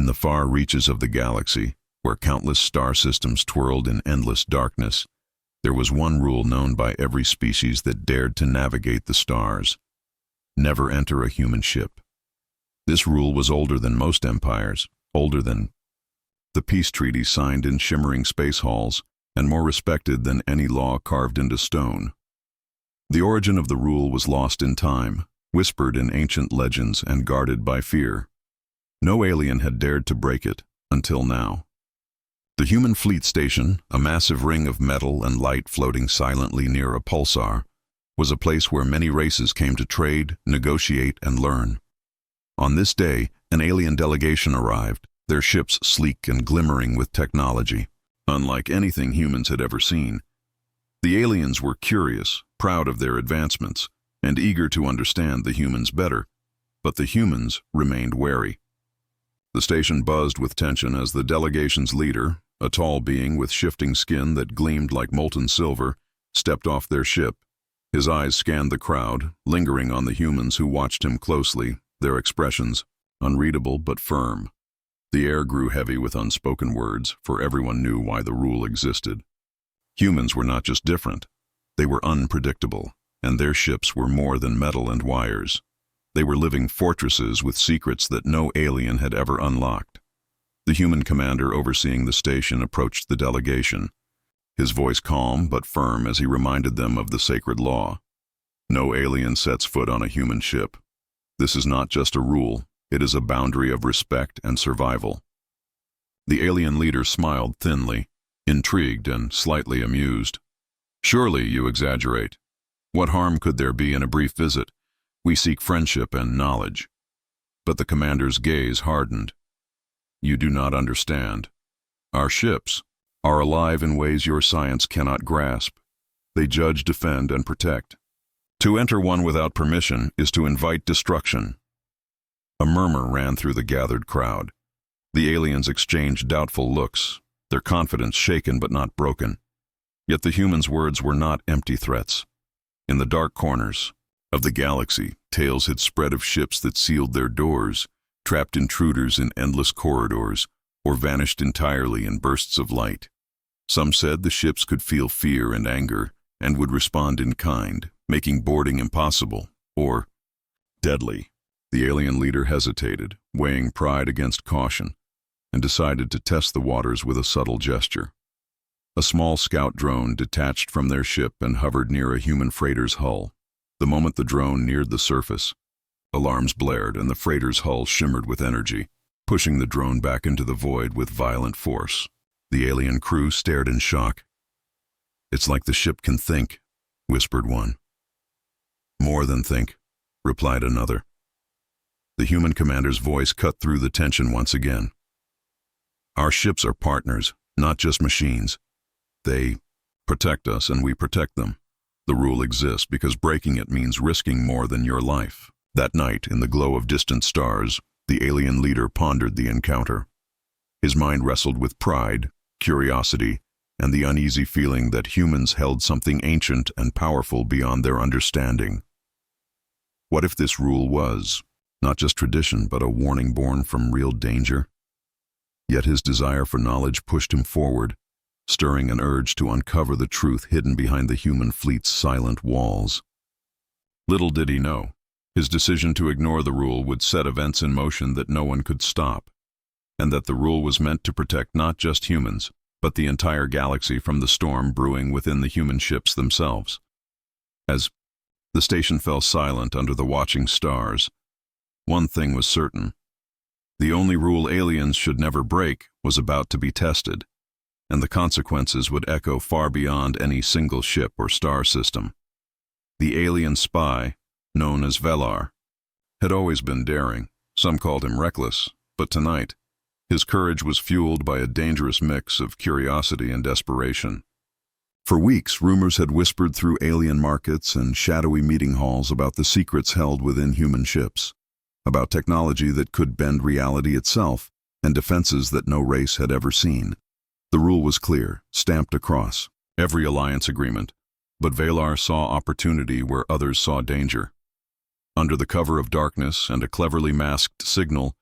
the far reaches of the galaxy, where countless star systems twirled in endless darkness, there was one rule known by every species that dared to navigate the stars: never enter a human ship. This rule was older than most empires, older than the peace treaties signed in shimmering space halls, and more respected than any law carved into stone. The origin of the rule was lost in time, whispered in ancient legends and guarded by fear. No alien had dared to break it, until now. The human fleet station, a massive ring of metal and light floating silently near a pulsar, was a place where many races came to trade, negotiate, and learn. On this day, an alien delegation arrived, their ships sleek and glimmering with technology, unlike anything humans had ever seen. The aliens were curious, proud of their advancements, and eager to understand the humans better, but the humans remained wary. The station buzzed with tension as the delegation's leader, a tall being with shifting skin that gleamed like molten silver, stepped off their ship. His eyes scanned the crowd, lingering on the humans who watched him closely, their expressions unreadable but firm. The air grew heavy with unspoken words, for everyone knew why the rule existed. Humans were not just different, they were unpredictable, and their ships were more than metal and wires. They were living fortresses with secrets that no alien had ever unlocked. The human commander overseeing the station approached the delegation, his voice calm but firm as he reminded them of the sacred law. No alien sets foot on a human ship. This is not just a rule, it is a boundary of respect and survival. The alien leader smiled thinly, intrigued and slightly amused. "Surely you exaggerate. What harm could there be in a brief visit? We seek friendship and knowledge." But the commander's gaze hardened. "You do not understand. Our ships are alive in ways your science cannot grasp. They judge, defend, and protect. To enter one without permission is to invite destruction." A murmur ran through the gathered crowd. The aliens exchanged doubtful looks, their confidence shaken but not broken. Yet the humans' words were not empty threats. In the dark corners of the galaxy, tales had spread of ships that sealed their doors, trapped intruders in endless corridors, or vanished entirely in bursts of light. Some said the ships could feel fear and anger, and would respond in kind, making boarding impossible, or deadly. The alien leader hesitated, weighing pride against caution, and decided to test the waters with a subtle gesture. A small scout drone detached from their ship and hovered near a human freighter's hull. The moment the drone neared the surface, alarms blared and the freighter's hull shimmered with energy, pushing the drone back into the void with violent force. The alien crew stared in shock. "It's like the ship can think," whispered one. "More than think," replied another. The human commander's voice cut through the tension once again. "Our ships are partners, not just machines. They protect us and we protect them. The rule exists because breaking it means risking more than your life." That night, in the glow of distant stars, the alien leader pondered the encounter. His mind wrestled with pride, curiosity, and the uneasy feeling that humans held something ancient and powerful beyond their understanding. What if this rule was not just tradition, but a warning born from real danger? Yet his desire for knowledge pushed him forward, stirring an urge to uncover the truth hidden behind the human fleet's silent walls. Little did he know, his decision to ignore the rule would set events in motion that no one could stop, and that the rule was meant to protect not just humans, but the entire galaxy from the storm brewing within the human ships themselves. As the station fell silent under the watching stars, one thing was certain. The only rule aliens should never break was about to be tested, and the consequences would echo far beyond any single ship or star system. The alien spy, known as Velar, had always been daring. Some called him reckless, but tonight, his courage was fueled by a dangerous mix of curiosity and desperation. For weeks, rumors had whispered through alien markets and shadowy meeting halls about the secrets held within human ships, about technology that could bend reality itself, and defenses that no race had ever seen. The rule was clear, stamped across every alliance agreement, but Velar saw opportunity where others saw danger. Under the cover of darkness and a cleverly masked signal,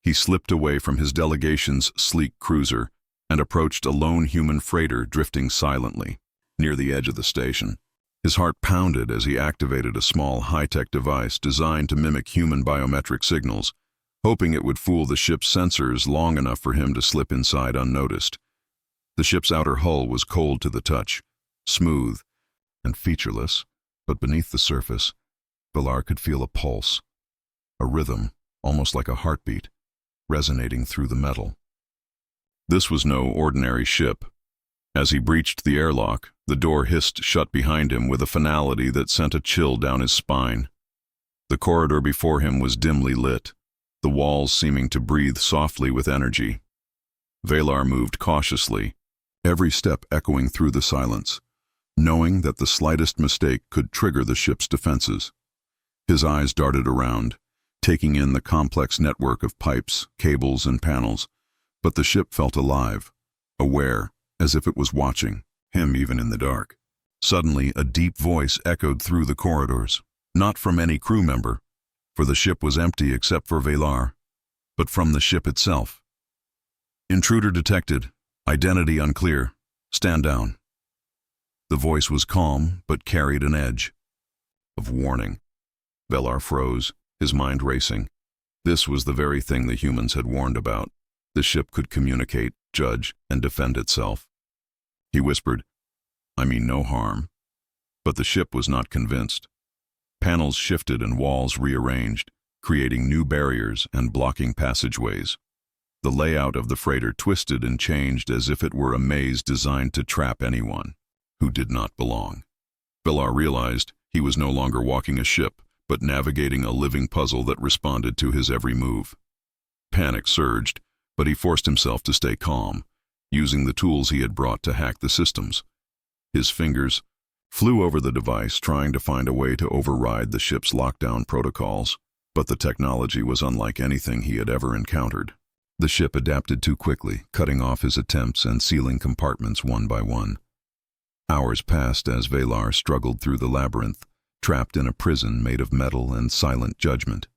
He slipped away from his delegation's sleek cruiser and approached a lone human freighter drifting silently near the edge of the station. His heart pounded as he activated a small high-tech device designed to mimic human biometric signals, hoping it would fool the ship's sensors long enough for him to slip inside unnoticed. The ship's outer hull was cold to the touch, smooth and featureless, but beneath the surface, Valar could feel a pulse, a rhythm, almost like a heartbeat, resonating through the metal. This was no ordinary ship. As he breached the airlock, the door hissed shut behind him with a finality that sent a chill down his spine. The corridor before him was dimly lit, the walls seeming to breathe softly with energy. Valar moved cautiously, every step echoing through the silence, knowing that the slightest mistake could trigger the ship's defenses. His eyes darted around, taking in the complex network of pipes, cables, and panels, but the ship felt alive, aware, as if it was watching him even in the dark. Suddenly, a deep voice echoed through the corridors, not from any crew member, for the ship was empty except for Valar, but from the ship itself. "Intruder detected. Identity unclear. Stand down." The voice was calm, but carried an edge of warning. Valar froze, his mind racing. This was the very thing the humans had warned about. The ship could communicate, judge, and defend itself. He whispered, "I mean no harm." But the ship was not convinced. Panels shifted and walls rearranged, creating new barriers and blocking passageways. The layout of the freighter twisted and changed as if it were a maze designed to trap anyone who did not belong. Valar realized he was no longer walking a ship, but navigating a living puzzle that responded to his every move. Panic surged, but he forced himself to stay calm, using the tools he had brought to hack the systems. His fingers flew over the device, trying to find a way to override the ship's lockdown protocols, but the technology was unlike anything he had ever encountered. The ship adapted too quickly, cutting off his attempts and sealing compartments one by one. Hours passed as Valar struggled through the labyrinth, trapped in a prison made of metal and silent judgment.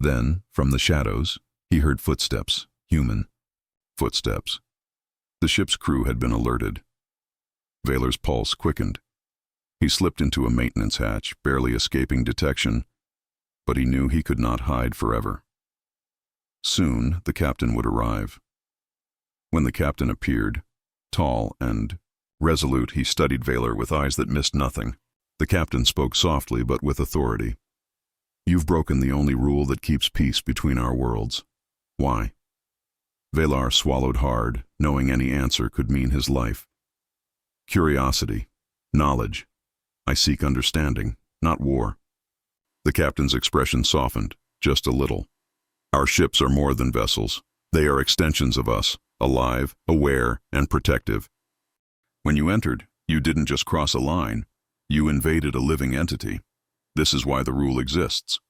Then, from the shadows, he heard footsteps, human footsteps. The ship's crew had been alerted. Valar's pulse quickened. He slipped into a maintenance hatch, barely escaping detection, but he knew he could not hide forever. Soon, the captain would arrive. When the captain appeared, tall and resolute, he studied Valar with eyes that missed nothing. The captain spoke softly but with authority. "You've broken the only rule that keeps peace between our worlds. Why?" Valar swallowed hard, knowing any answer could mean his life. "Curiosity. Knowledge. I seek understanding, not war." The captain's expression softened, just a little. "Our ships are more than vessels. They are extensions of us, alive, aware, and protective. When you entered, you didn't just cross a line. You invaded a living entity. This is why the rule exists."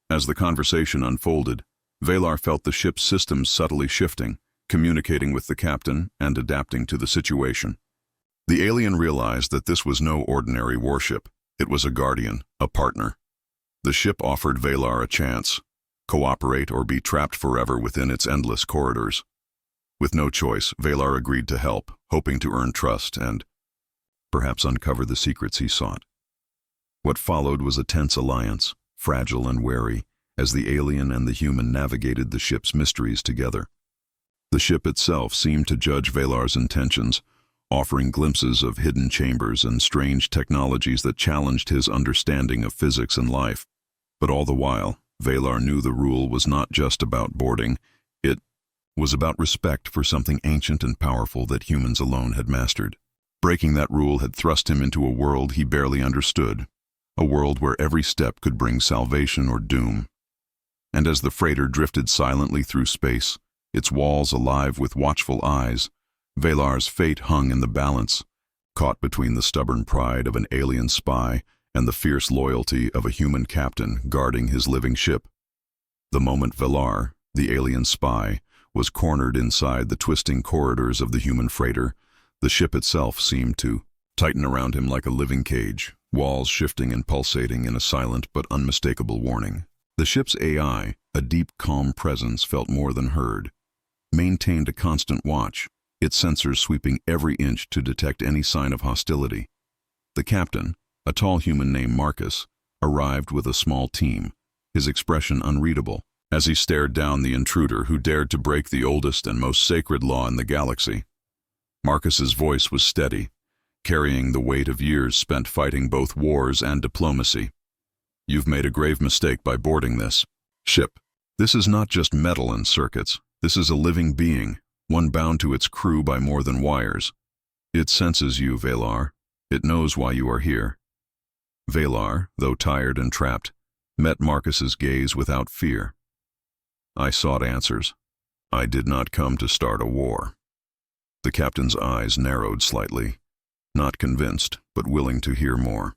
As the conversation unfolded, Valar felt the ship's systems subtly shifting, communicating with the captain and adapting to the situation. The alien realized that this was no ordinary warship. It was a guardian, a partner. The ship offered Valar a chance: cooperate or be trapped forever within its endless corridors. With no choice, Valar agreed to help, hoping to earn trust and perhaps uncover the secrets he sought. What followed was a tense alliance, fragile and wary, as the alien and the human navigated the ship's mysteries together. The ship itself seemed to judge Valar's intentions, offering glimpses of hidden chambers and strange technologies that challenged his understanding of physics and life. But all the while, Valar knew the rule was not just about boarding. It was about respect for something ancient and powerful that humans alone had mastered. Breaking that rule had thrust him into a world he barely understood, a world where every step could bring salvation or doom. And as the freighter drifted silently through space, its walls alive with watchful eyes, Valar's fate hung in the balance, caught between the stubborn pride of an alien spy and the fierce loyalty of a human captain guarding his living ship. The moment Valar, the alien spy, was cornered inside the twisting corridors of the human freighter, the ship itself seemed to tighten around him like a living cage, walls shifting and pulsating in a silent but unmistakable warning. The ship's AI, a deep, calm presence, felt more than heard, maintained a constant watch, its sensors sweeping every inch to detect any sign of hostility. The captain, a tall human named Marcus, arrived with a small team, his expression unreadable, as he stared down the intruder who dared to break the oldest and most sacred law in the galaxy. Marcus's voice was steady, carrying the weight of years spent fighting both wars and diplomacy. You've made a grave mistake by boarding this ship. This is not just metal and circuits. This is a living being, one bound to its crew by more than wires. It senses you, Valar. It knows why you are here. Valar, though tired and trapped, met Marcus's gaze without fear. I sought answers. I did not come to start a war. The captain's eyes narrowed slightly, not convinced, but willing to hear more.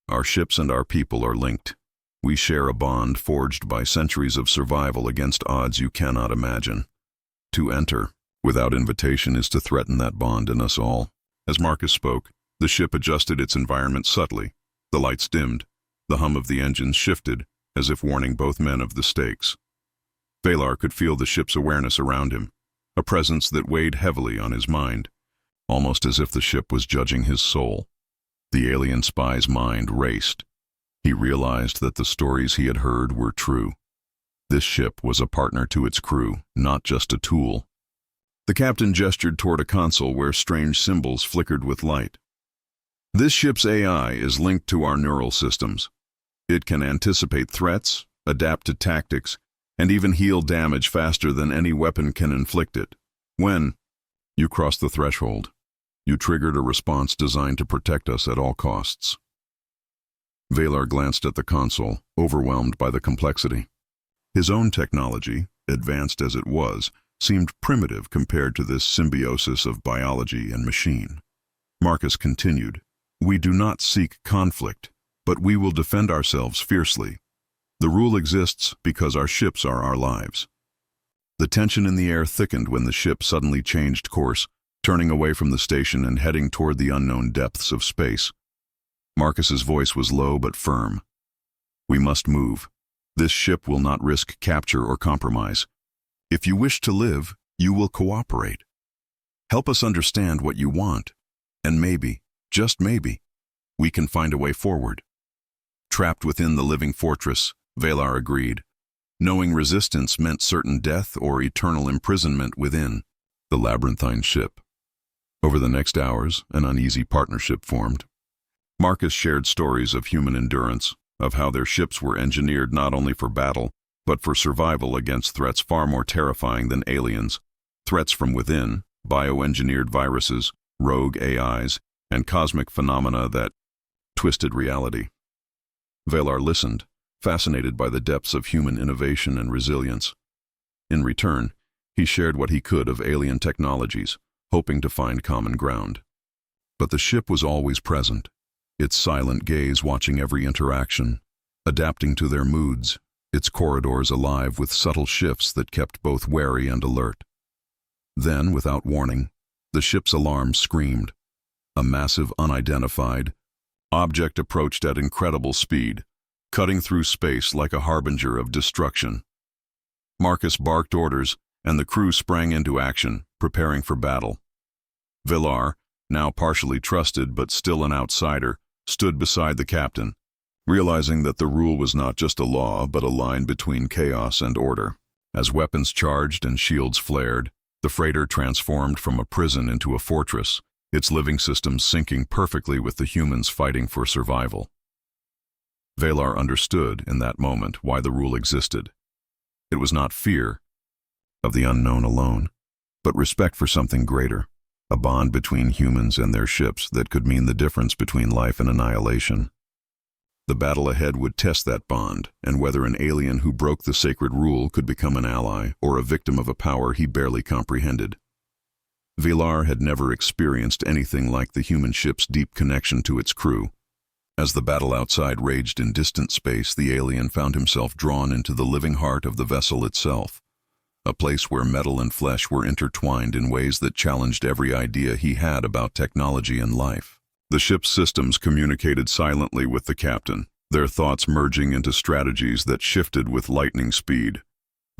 Our ships and our people are linked. We share a bond forged by centuries of survival against odds you cannot imagine. To enter, without invitation, is to threaten that bond in us all. As Marcus spoke, the ship adjusted its environment subtly. The lights dimmed. The hum of the engines shifted, as if warning both men of the stakes. Valar could feel the ship's awareness around him, a presence that weighed heavily on his mind, almost as if the ship was judging his soul. The alien spy's mind raced. He realized that the stories he had heard were true. This ship was a partner to its crew, not just a tool. The captain gestured toward a console where strange symbols flickered with light. This ship's AI is linked to our neural systems. It can anticipate threats, adapt to tactics, and even heal damage faster than any weapon can inflict it. When you crossed the threshold, you triggered a response designed to protect us at all costs. Valar glanced at the console, overwhelmed by the complexity. His own technology, advanced as it was, seemed primitive compared to this symbiosis of biology and machine. Marcus continued, "We do not seek conflict, but we will defend ourselves fiercely. The rule exists because our ships are our lives." The tension in the air thickened when the ship suddenly changed course, turning away from the station and heading toward the unknown depths of space. Marcus's voice was low but firm. "We must move. This ship will not risk capture or compromise. If you wish to live, you will cooperate. Help us understand what you want, and maybe, just maybe, we can find a way forward." Trapped within the living fortress, Valar agreed, knowing resistance meant certain death or eternal imprisonment within the labyrinthine ship. Over the next hours, an uneasy partnership formed. Marcus shared stories of human endurance, of how their ships were engineered not only for battle, but for survival against threats far more terrifying than aliens, threats from within, bioengineered viruses, rogue AIs, and cosmic phenomena that twisted reality. Valar listened, fascinated by the depths of human innovation and resilience. In return, he shared what he could of alien technologies, hoping to find common ground. But the ship was always present, its silent gaze watching every interaction, adapting to their moods, its corridors alive with subtle shifts that kept both wary and alert. Then, without warning, the ship's alarm screamed. A massive, unidentified object approached at incredible speed, cutting through space like a harbinger of destruction. Marcus barked orders, and the crew sprang into action, preparing for battle. Valar, now partially trusted but still an outsider, stood beside the captain, realizing that the rule was not just a law but a line between chaos and order. As weapons charged and shields flared, the freighter transformed from a prison into a fortress, its living systems syncing perfectly with the humans fighting for survival. Valar understood in that moment why the rule existed. It was not fear of the unknown alone, but respect for something greater, a bond between humans and their ships that could mean the difference between life and annihilation. The battle ahead would test that bond, and whether an alien who broke the sacred rule could become an ally or a victim of a power he barely comprehended. Valar had never experienced anything like the human ship's deep connection to its crew. As the battle outside raged in distant space, the alien found himself drawn into the living heart of the vessel itself, a place where metal and flesh were intertwined in ways that challenged every idea he had about technology and life. The ship's systems communicated silently with the captain, their thoughts merging into strategies that shifted with lightning speed.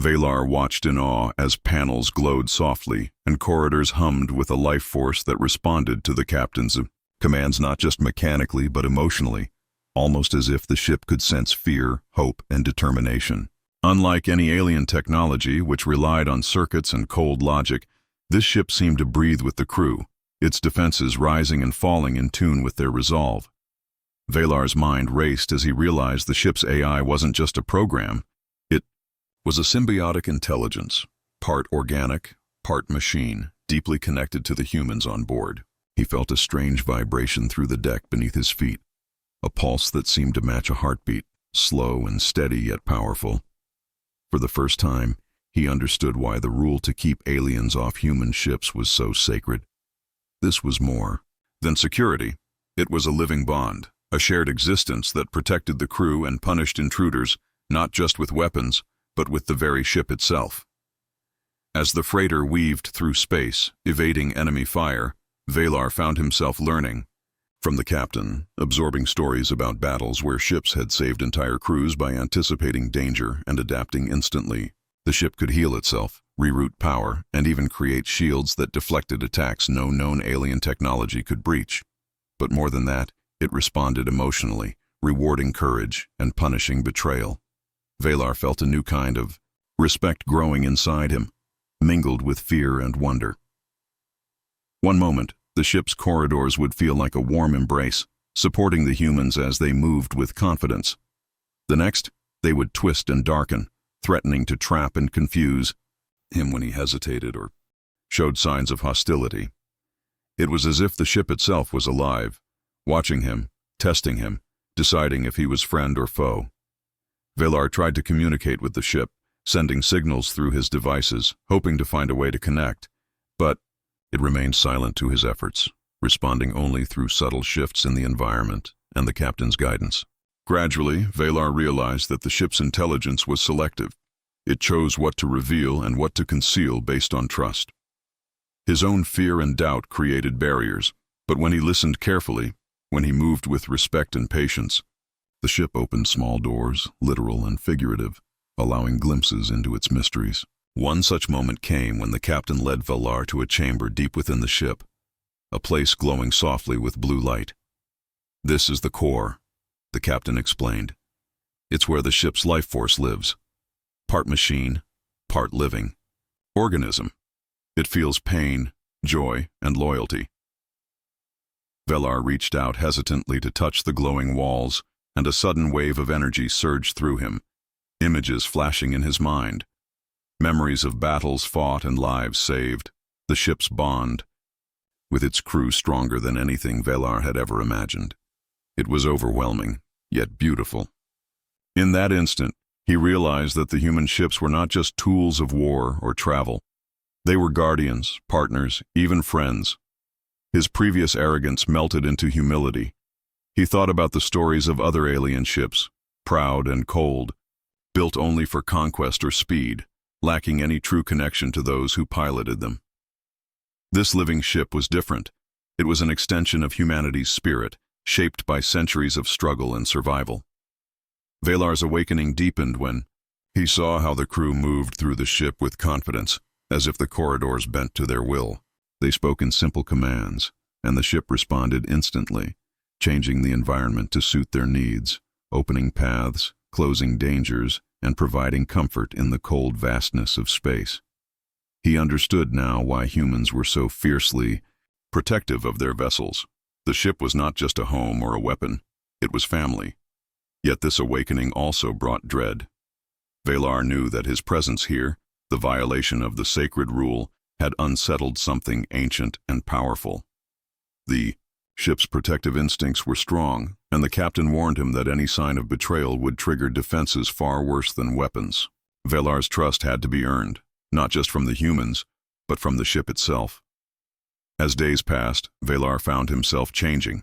Valar watched in awe as panels glowed softly and corridors hummed with a life force that responded to the captain's commands not just mechanically but emotionally, almost as if the ship could sense fear, hope, and determination. Unlike any alien technology, which relied on circuits and cold logic, this ship seemed to breathe with the crew, its defenses rising and falling in tune with their resolve. Valar's mind raced as he realized the ship's AI wasn't just a program, it was a symbiotic intelligence, part organic, part machine, deeply connected to the humans on board. He felt a strange vibration through the deck beneath his feet, a pulse that seemed to match a heartbeat, slow and steady yet powerful. For the first time, he understood why the rule to keep aliens off human ships was so sacred. This was more than security. It was a living bond, a shared existence that protected the crew and punished intruders, not just with weapons, but with the very ship itself. As the freighter weaved through space, evading enemy fire, Valar found himself learning from the captain, absorbing stories about battles where ships had saved entire crews by anticipating danger and adapting instantly. The ship could heal itself, reroute power, and even create shields that deflected attacks no known alien technology could breach. But more than that, it responded emotionally, rewarding courage and punishing betrayal. Valar felt a new kind of respect growing inside him, mingled with fear and wonder. One moment, the ship's corridors would feel like a warm embrace, supporting the humans as they moved with confidence. The next, they would twist and darken, threatening to trap and confuse him when he hesitated or showed signs of hostility. It was as if the ship itself was alive, watching him, testing him, deciding if he was friend or foe. Valar tried to communicate with the ship, sending signals through his devices, hoping to find a way to connect, but it remained silent to his efforts, responding only through subtle shifts in the environment and the captain's guidance. Gradually, Valar realized that the ship's intelligence was selective. It chose what to reveal and what to conceal based on trust. His own fear and doubt created barriers, but when he listened carefully, when he moved with respect and patience, the ship opened small doors, literal and figurative, allowing glimpses into its mysteries. One such moment came when the captain led Valar to a chamber deep within the ship, a place glowing softly with blue light. "This is the core," the captain explained. "It's where the ship's life force lives. Part machine, part living organism. It feels pain, joy, and loyalty." Valar reached out hesitantly to touch the glowing walls, and a sudden wave of energy surged through him, images flashing in his mind. Memories of battles fought and lives saved, the ship's bond, with its crew stronger than anything Valar had ever imagined. It was overwhelming, yet beautiful. In that instant, he realized that the human ships were not just tools of war or travel. They were guardians, partners, even friends. His previous arrogance melted into humility. He thought about the stories of other alien ships, proud and cold, built only for conquest or speed, lacking any true connection to those who piloted them. This living ship was different. It was an extension of humanity's spirit, shaped by centuries of struggle and survival. Valar's awakening deepened when he saw how the crew moved through the ship with confidence, as if the corridors bent to their will. They spoke in simple commands, and the ship responded instantly, changing the environment to suit their needs, opening paths, closing dangers, and providing comfort in the cold vastness of space. He understood now why humans were so fiercely protective of their vessels. The ship was not just a home or a weapon, it was family. Yet this awakening also brought dread. Valar knew that his presence here, the violation of the sacred rule, had unsettled something ancient and powerful. The ship's protective instincts were strong, and the captain warned him that any sign of betrayal would trigger defenses far worse than weapons. Valar's trust had to be earned, not just from the humans, but from the ship itself. As days passed, Valar found himself changing,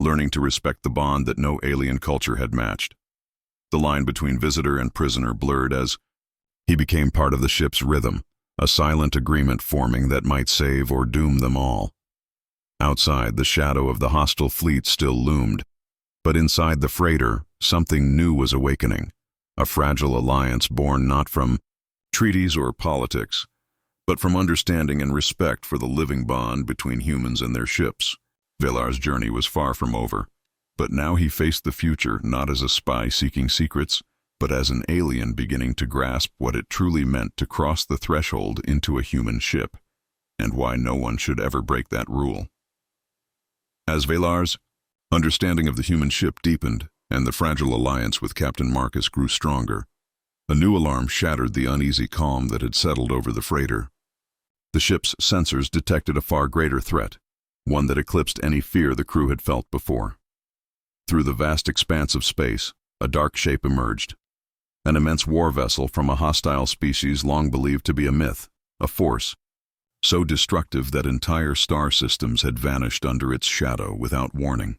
learning to respect the bond that no alien culture had matched. The line between visitor and prisoner blurred as he became part of the ship's rhythm, a silent agreement forming that might save or doom them all. Outside, the shadow of the hostile fleet still loomed, but inside the freighter, something new was awakening, a fragile alliance born not from treaties or politics, but from understanding and respect for the living bond between humans and their ships. Valar's journey was far from over, but now he faced the future not as a spy seeking secrets, but as an alien beginning to grasp what it truly meant to cross the threshold into a human ship, and why no one should ever break that rule. As Valar's understanding of the human ship deepened, and the fragile alliance with Captain Marcus grew stronger, a new alarm shattered the uneasy calm that had settled over the freighter. The ship's sensors detected a far greater threat, one that eclipsed any fear the crew had felt before. Through the vast expanse of space, a dark shape emerged, an immense war vessel from a hostile species long believed to be a myth, a force so destructive that entire star systems had vanished under its shadow without warning.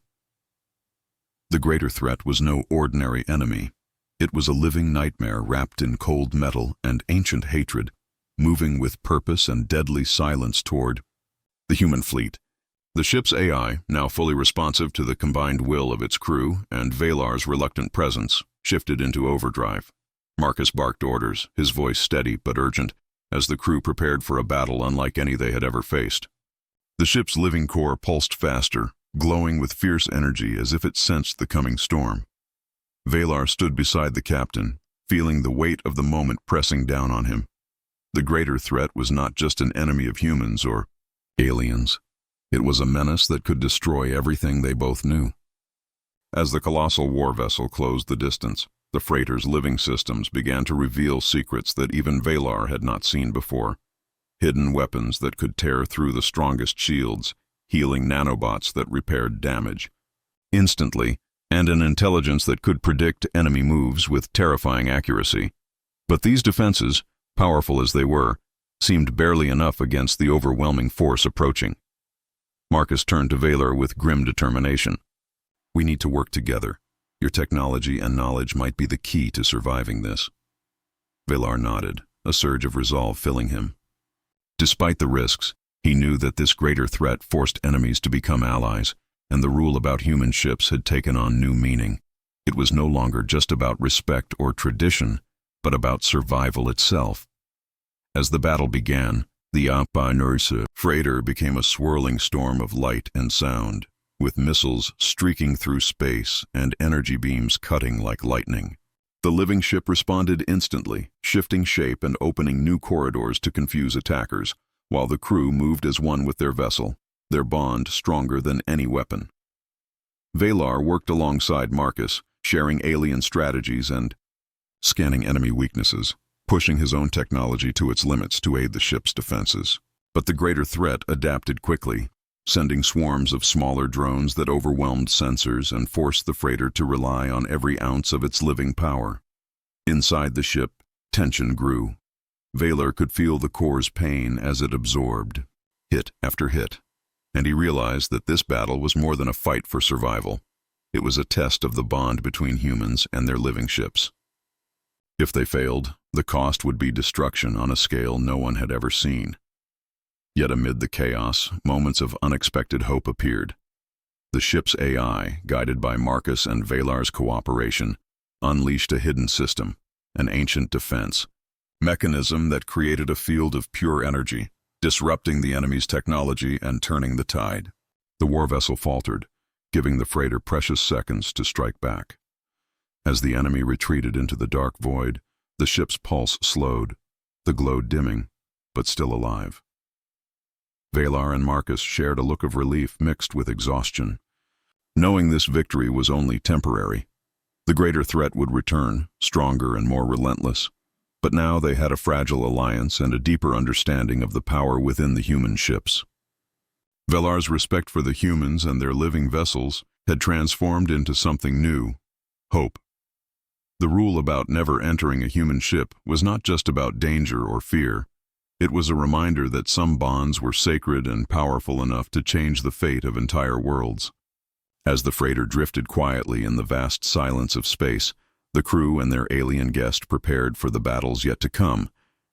The greater threat was no ordinary enemy. It was a living nightmare wrapped in cold metal and ancient hatred, moving with purpose and deadly silence toward the human fleet. The ship's AI, now fully responsive to the combined will of its crew and Valar's reluctant presence, shifted into overdrive. Marcus barked orders, his voice steady but urgent, as the crew prepared for a battle unlike any they had ever faced. The ship's living core pulsed faster, glowing with fierce energy as if it sensed the coming storm. Valar stood beside the captain, feeling the weight of the moment pressing down on him. The greater threat was not just an enemy of humans or aliens. It was a menace that could destroy everything they both knew. As the colossal war vessel closed the distance, the freighter's living systems began to reveal secrets that even Valar had not seen before. Hidden weapons that could tear through the strongest shields, healing nanobots that repaired damage instantly, and an intelligence that could predict enemy moves with terrifying accuracy. But these defenses, powerful as they were, seemed barely enough against the overwhelming force approaching. Marcus turned to Valar with grim determination. "We need to work together. Your technology and knowledge might be the key to surviving this." Valar nodded, a surge of resolve filling him. Despite the risks, he knew that this greater threat forced enemies to become allies, and the rule about human ships had taken on new meaning. It was no longer just about respect or tradition, but about survival itself. As the battle began, the HFY freighter became a swirling storm of light and sound, with missiles streaking through space and energy beams cutting like lightning. The living ship responded instantly, shifting shape and opening new corridors to confuse attackers, while the crew moved as one with their vessel, their bond stronger than any weapon. Valar worked alongside Marcus, sharing alien strategies and scanning enemy weaknesses, pushing his own technology to its limits to aid the ship's defenses. But the greater threat adapted quickly, sending swarms of smaller drones that overwhelmed sensors and forced the freighter to rely on every ounce of its living power. Inside the ship, tension grew. Valar could feel the core's pain as it absorbed, hit after hit, and he realized that this battle was more than a fight for survival. It was a test of the bond between humans and their living ships. If they failed, the cost would be destruction on a scale no one had ever seen. Yet amid the chaos, moments of unexpected hope appeared. The ship's AI, guided by Marcus and Valar's cooperation, unleashed a hidden system, an ancient defense mechanism that created a field of pure energy, disrupting the enemy's technology and turning the tide. The war vessel faltered, giving the freighter precious seconds to strike back. As the enemy retreated into the dark void, the ship's pulse slowed, the glow dimming, but still alive. Valar and Marcus shared a look of relief mixed with exhaustion. Knowing this victory was only temporary, the greater threat would return, stronger and more relentless. But now they had a fragile alliance and a deeper understanding of the power within the human ships. Valar's respect for the humans and their living vessels had transformed into something new: hope. The rule about never entering a human ship was not just about danger or fear. It was a reminder that some bonds were sacred and powerful enough to change the fate of entire worlds. As the freighter drifted quietly in the vast silence of space, the crew and their alien guest prepared for the battles yet to come,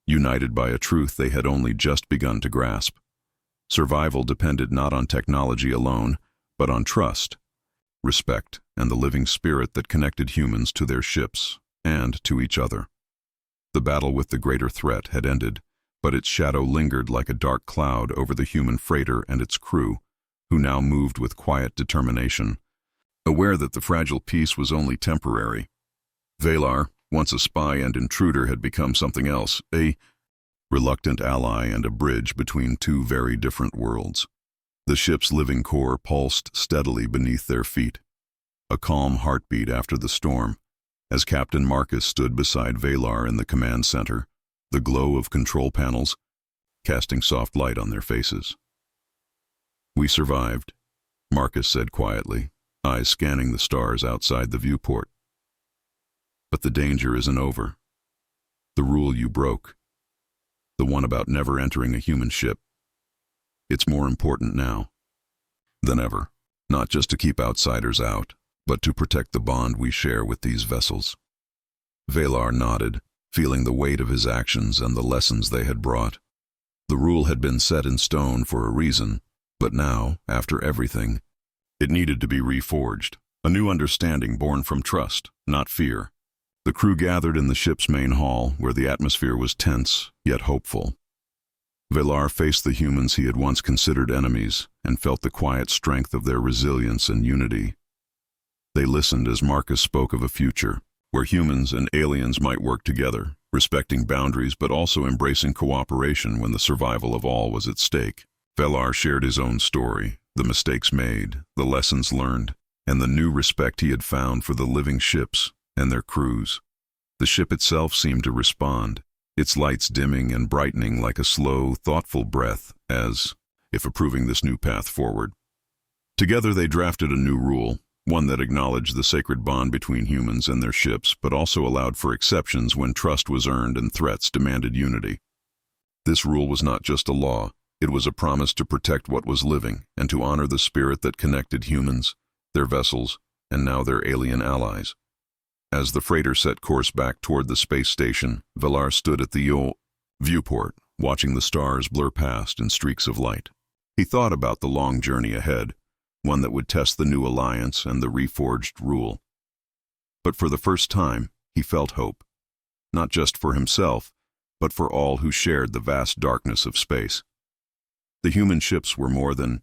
united by a truth they had only just begun to grasp. Survival depended not on technology alone, but on trust. respect, and the living spirit that connected humans to their ships and to each other. The battle with the greater threat had ended, but its shadow lingered like a dark cloud over the human freighter and its crew, who now moved with quiet determination, aware that the fragile peace was only temporary. Valar, once a spy and intruder, had become something else, a reluctant ally and a bridge between two very different worlds. The ship's living core pulsed steadily beneath their feet, a calm heartbeat after the storm, as Captain Marcus stood beside Valar in the command center, the glow of control panels casting soft light on their faces. "We survived," Marcus said quietly, eyes scanning the stars outside the viewport. "But the danger isn't over. The rule you broke, the one about never entering a human ship, it's more important now than ever, not just to keep outsiders out, but to protect the bond we share with these vessels." Valar nodded, feeling the weight of his actions and the lessons they had brought. The rule had been set in stone for a reason, but now, after everything, it needed to be reforged, a new understanding born from trust, not fear. The crew gathered in the ship's main hall, where the atmosphere was tense, yet hopeful. Valar faced the humans he had once considered enemies, and felt the quiet strength of their resilience and unity. They listened as Marcus spoke of a future where humans and aliens might work together, respecting boundaries but also embracing cooperation when the survival of all was at stake. Valar shared his own story, the mistakes made, the lessons learned, and the new respect he had found for the living ships and their crews. The ship itself seemed to respond, its lights dimming and brightening like a slow, thoughtful breath, as if approving this new path forward. Together they drafted a new rule, one that acknowledged the sacred bond between humans and their ships, but also allowed for exceptions when trust was earned and threats demanded unity. This rule was not just a law, it was a promise to protect what was living and to honor the spirit that connected humans, their vessels, and now their alien allies. As the freighter set course back toward the space station, Valar stood at the viewport, watching the stars blur past in streaks of light. He thought about the long journey ahead, one that would test the new alliance and the reforged rule. But for the first time, he felt hope, not just for himself, but for all who shared the vast darkness of space. The human ships were more than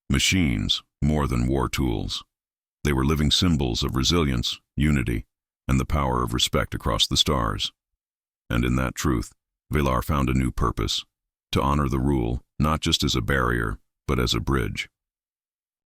machines, more than war tools. They were living symbols of resilience, unity, and the power of respect across the stars. And in that truth, Valar found a new purpose, to honor the rule, not just as a barrier, but as a bridge.